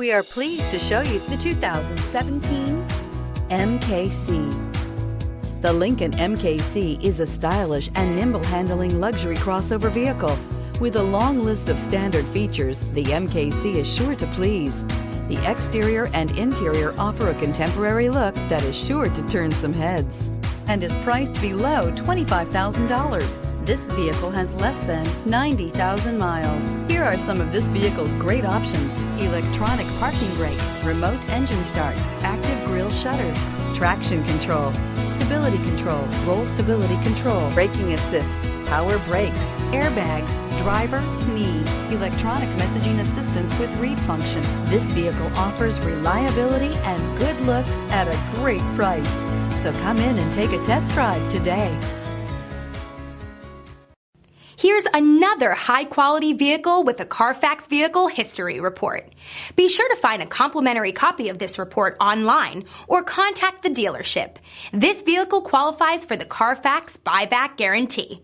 We are pleased to show you the 2017 MKC. The Lincoln MKC is a stylish and nimble-handling luxury crossover vehicle. With a long list of standard features, the MKC is sure to please. The exterior and interior offer a contemporary look that is sure to turn some heads and is priced below $25,000. This vehicle has less than 90,000 miles. Here are some of this vehicle's great options: electronic parking brake, remote engine start, active grille shutters, traction control, stability control, roll stability control, braking assist, power brakes, airbags, driver, knee, electronic messaging assistance with read function. This vehicle offers reliability and good looks at a great price. So come in and take a test drive today. Here's another high-quality vehicle with a Carfax Vehicle History Report. Be sure to find a complimentary copy of this report online or contact the dealership. This vehicle qualifies for the Carfax Buyback Guarantee.